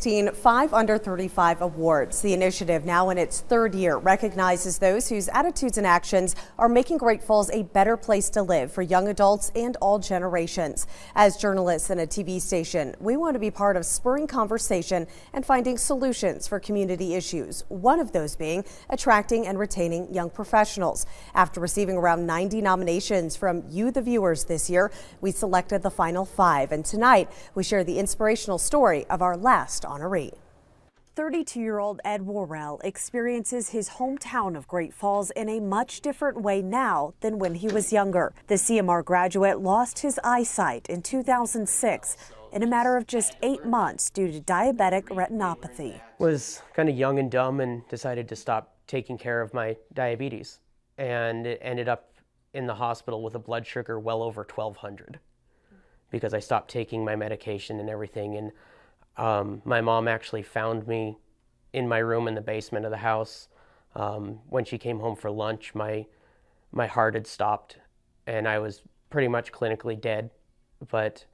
2016 5 Under 35 Awards. The initiative, now in its third year, recognizes those whose attitudes and actions are making Great Falls a better place to live for young adults and all generations. As journalists and a TV station, we want to be part of spurring conversation and finding solutions for community issues, one of those being attracting and retaining young professionals. After receiving around 90 nominations from you, the viewers, this year, we selected the final 5, and tonight we share the inspirational story of our last honoree. 32-year-old Ed Worrell experiences his hometown of Great Falls in a much different way now than when he was younger. The CMR graduate lost his eyesight in 2006 in a matter of just 8 months due to diabetic retinopathy. Was kind of young and dumb and decided to stop taking care of my diabetes, and it ended up in the hospital with a blood sugar well over 1200 because I stopped taking my medication and everything. And my mom actually found me in my room in the basement of the house. When she came home for lunch, my heart had stopped and I was pretty much clinically dead. But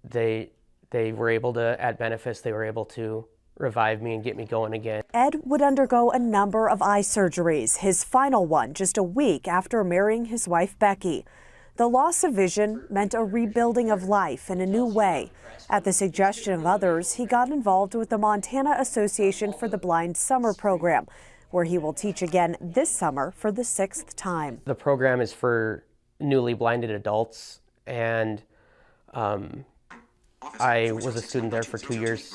they were able to, at Benefice, they were able to revive me and get me going again. Ed would undergo a number of eye surgeries, his final one just a week after marrying his wife, Becky. The loss of vision meant a rebuilding of life in a new way. At the suggestion of others, he got involved with the Montana Association for the Blind summer program, where he will teach again this summer for the 6th time. The program is for newly blinded adults, and I was a student there for 2 years,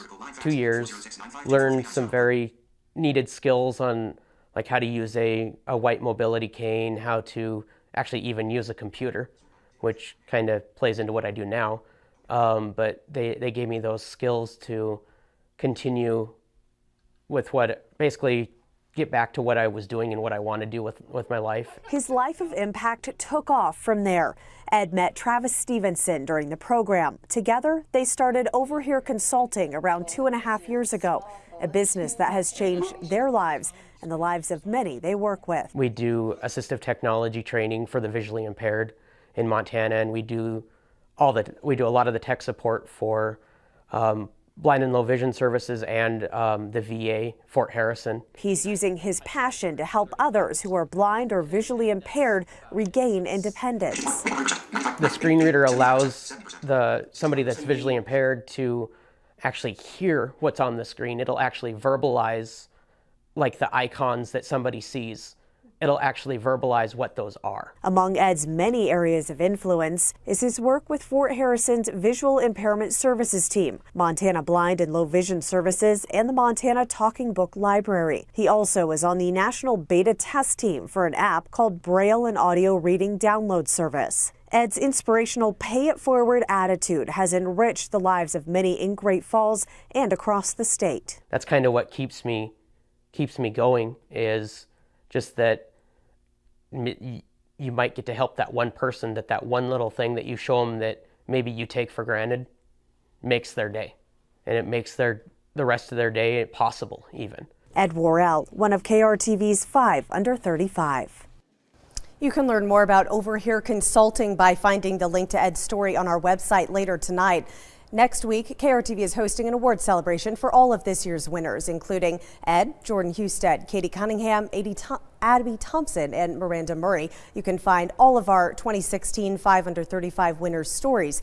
learned some very needed skills on like how to use a white mobility cane, how to actually even use a computer, which kind of plays into what I do now. But they gave me those skills to continue with what, basically get back to what I was doing and what I want to do with my life. His life of impact took off from there. Ed met Travis Stevenson during the program. Together, they started Over Here Consulting around 2.5 years ago, a business that has changed their lives and the lives of many they work with. We do assistive technology training for the visually impaired in Montana, and we do a lot of the tech support for blind and low vision services and the VA, Fort Harrison. He's using his passion to help others who are blind or visually impaired regain independence. The screen reader allows somebody that's visually impaired to actually hear what's on the screen. It'll actually verbalize, like the icons that somebody sees. It'll actually verbalize what those are. Among Ed's many areas of influence is his work with Fort Harrison's Visual Impairment Services team, Montana Blind and Low Vision Services, and the Montana Talking Book Library. He also is on the national beta test team for an app called Braille and Audio Reading Download Service. Ed's inspirational pay-it-forward attitude has enriched the lives of many in Great Falls and across the state. That's kind of what keeps me going, is just that you might get to help that one person, that one little thing that you show them that maybe you take for granted makes their day, and it makes the rest of their day possible even. Ed Worrell, one of KRTV's 5 Under 35. You can learn more about Over Here Consulting by finding the link to Ed's story on our website later tonight. Next week, KRTV is hosting an award celebration for all of this year's winners, including Ed, Jordan Husted, Katie Cunningham, Abby Thompson, and Miranda Murray. You can find all of our 2016 5 Under 35 winners' stories